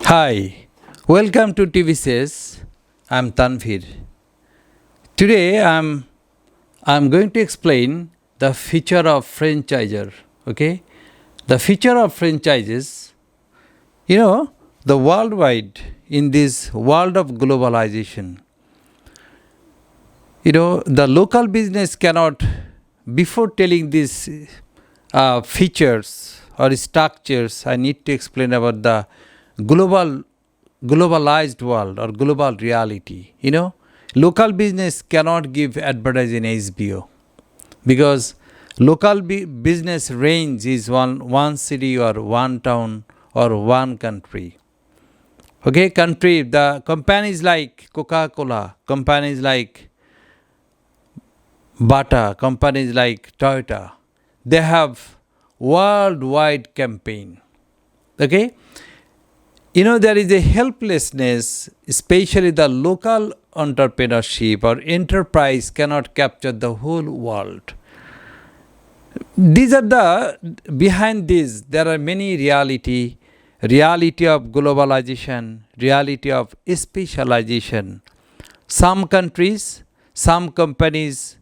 Hi, welcome to TV Says. I'm Tanvir. Today I'm going to explain the feature of franchisor. Okay, the feature of franchises. The worldwide in this world of globalization. The local business cannot. Before telling these features or structures, I need to explain about the globalized world or global reality. Local business cannot give advertise in HBO because local business range is one city or one town or one country. Okay, country, the companies like Coca-Cola, companies like Bata, companies like Toyota, they have worldwide campaign. Okay, there is a helplessness, especially the local entrepreneurship or enterprise cannot capture the whole world. These are behind this, there are many reality of globalization, reality of specialization. Some countries, some companies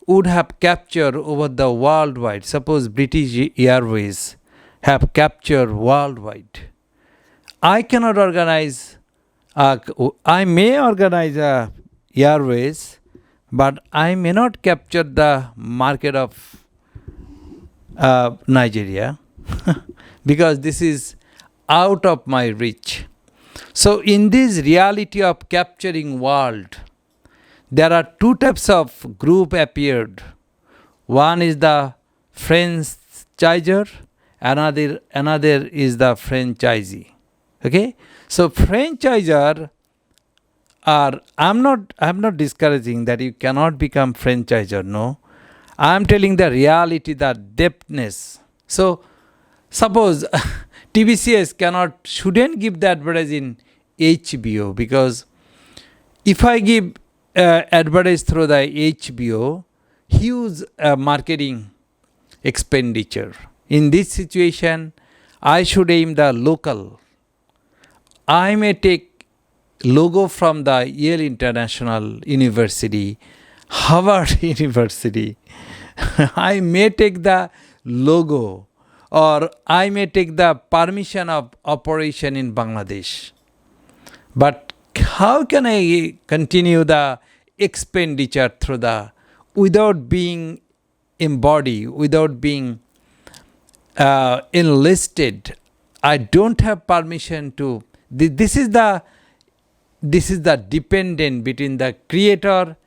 would have captured over the worldwide. Suppose British Airways have captured worldwide. I cannot organize, I may organize airways, but I may not capture the market of Nigeria because this is out of my reach. So in this reality of capturing world, there are two types of group appeared. One is the franchisor, another is the franchisee. Okay, so franchisor I'm not discouraging that you cannot become franchisor. No, I'm telling the reality, the depthness. So suppose TVCS shouldn't give the advertise in HBO because if I give advertise through the HBO, huge marketing expenditure. In this situation, I should aim the local. I may take logo from the Yale International University, Harvard University. I may take the logo or I may take the permission of operation in Bangladesh. But how can I continue the expenditure through without being embodied, without being enlisted? I don't have permission to. This is the dependent between the creator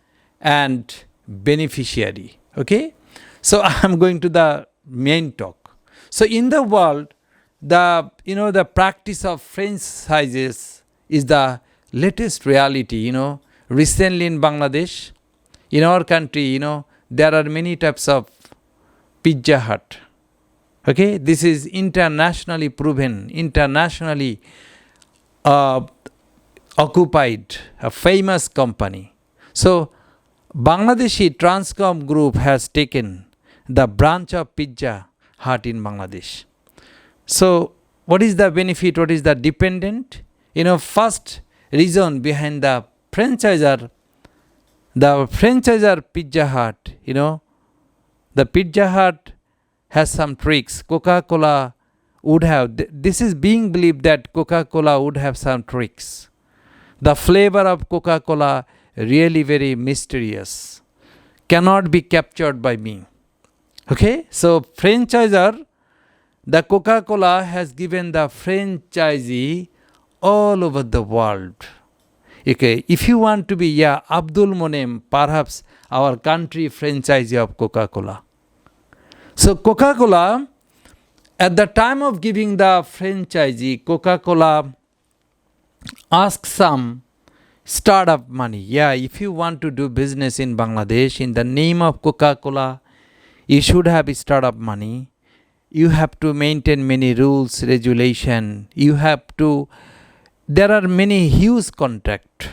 and beneficiary. Okay, so I'm going to the main talk. So in the world, the practice of franchises is the latest reality. Recently in Bangladesh, in our country, there are many types of Pizza Hut. Okay, this is internationally proven, internationally occupied, a famous company. So Bangladeshi Transcom Group has taken the branch of Pizza Hut in Bangladesh. So what is the benefit? What is the dependent? First reason behind the franchisor Pizza Hut, the Pizza Hut has some tricks. Coca-Cola would have, this is being believed that Coca-Cola would have some tricks. The flavor of Coca-Cola really very mysterious, cannot be captured by me. Okay, so franchisor, the Coca-Cola has given the franchisee all over the world. Okay, if you want to be Abdul Monem, perhaps our country franchisee of Coca-Cola. So Coca-Cola, at the time of giving the franchisee, Coca-Cola asks some startup money. If you want to do business in Bangladesh in the name of Coca-Cola, you should have startup money. You have to maintain many rules, regulation. There are many huge contracts.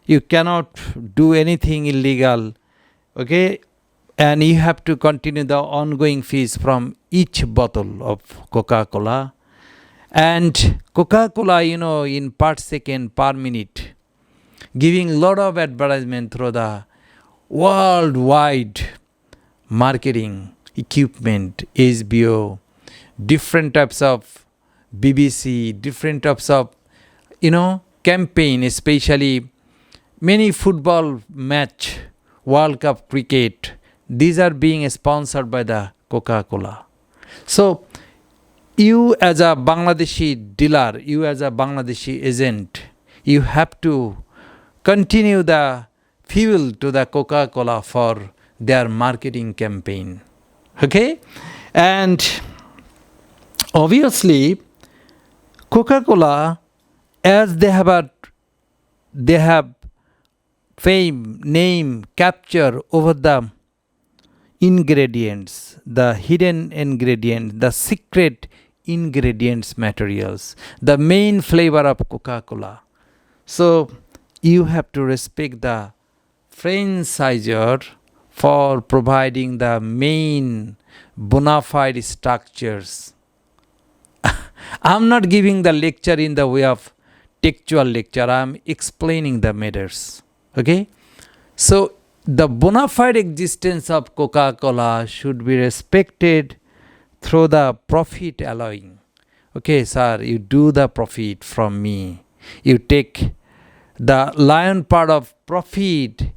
You cannot do anything illegal. Okay, and you have to continue the ongoing fees from each bottle of Coca-Cola. And Coca-Cola, in per second, per minute, giving lot of advertisement through the worldwide marketing equipment, HBO, different types of BBC, different types of, campaign, especially many football match, World Cup cricket, these are being sponsored by the Coca-Cola. So, you as a Bangladeshi dealer, you as a Bangladeshi agent, you have to continue the fuel to the Coca-Cola for their marketing campaign. Okay? And obviously, Coca-Cola, as they have fame, name, capture over the ingredients, the hidden ingredients, the secret ingredients materials, the main flavor of Coca-Cola. So you have to respect the franchisor for providing the main bona fide structures. I'm not giving the lecture in the way of textual lecture. I'm explaining the matters. Okay? So the bona fide existence of Coca-Cola should be respected through the profit allowing. Okay, sir, you do the profit from me. You take the lion part of profit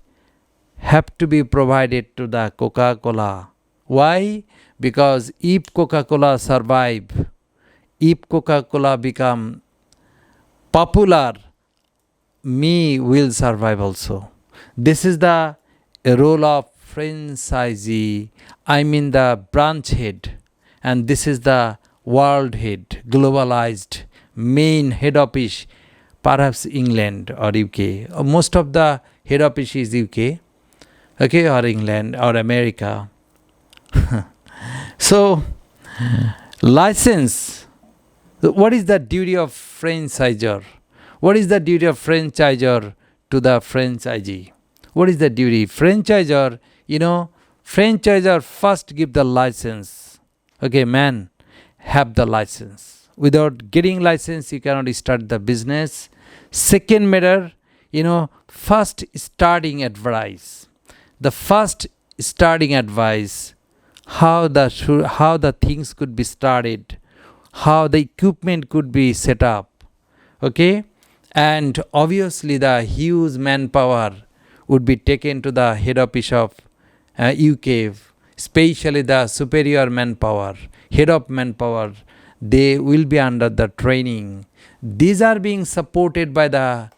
have to be provided to the Coca-Cola. Why? Because if Coca-Cola survive, if Coca-Cola become popular, me will survive also. This is the role of franchisee, I mean the branch head, and this is the world head, globalized main head office, perhaps England or UK. Most of the head office is UK, okay, or England or America. So, license. What is the duty of franchisor? What is the duty of franchisor to the franchisee? What is the duty? Franchisor, franchisor first give the license. Okay, man, have the license. Without getting license, you cannot start the business. Second matter, first starting advice. The first starting advice, how the things could be started, how the equipment could be set up. Okay, and obviously the huge manpower would be taken to the head office of UK, especially the superior manpower, head of manpower. They will be under the training. These are being supported by the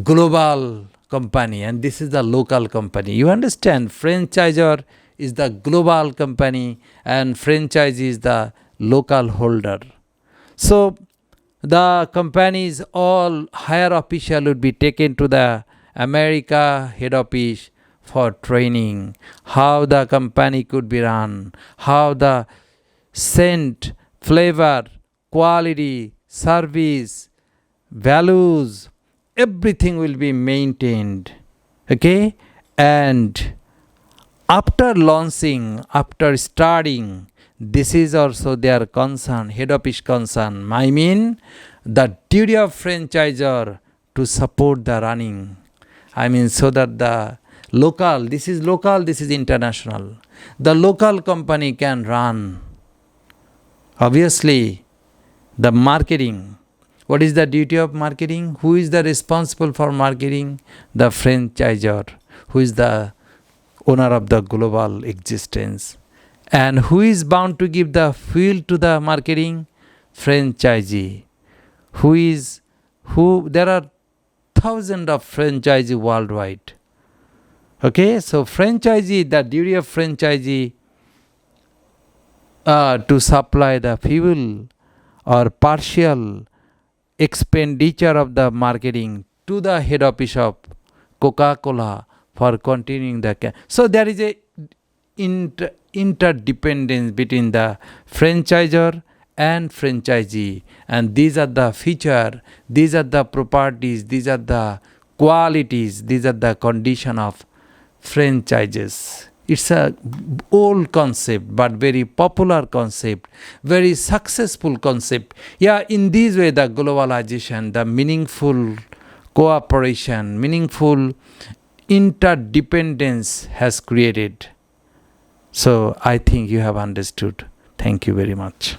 global company, and this is the local company. You understand? Franchisor is the global company and franchise is the local holder. So the companies, all higher official would be taken to the America head office for training, how the company could be run, how the scent, flavor, quality, service, values, everything will be maintained. Okay? And after launching, after starting, this is also their concern, head office concern. I mean, the duty of franchisor to support the running. I mean, so that the local, this is international. The local company can run. Obviously, the marketing. What is the duty of marketing? Who is the responsible for marketing? The franchisor, who is the owner of the global existence. And who is bound to give the fuel to the marketing? Franchisee. There are thousands of franchisees worldwide. Okay, so franchisee, the duty of franchisee to supply the fuel or partial expenditure of the marketing to the head office of Coca-Cola for continuing the so there is a interdependence between the franchisor and franchisee, and these are the feature, these are the properties, these are the qualities, these are the condition of franchises. It's a old concept, but very popular concept, very successful concept. Yeah, in this way, the globalization, the meaningful cooperation, meaningful interdependence has created. So I think you have understood. Thank you very much.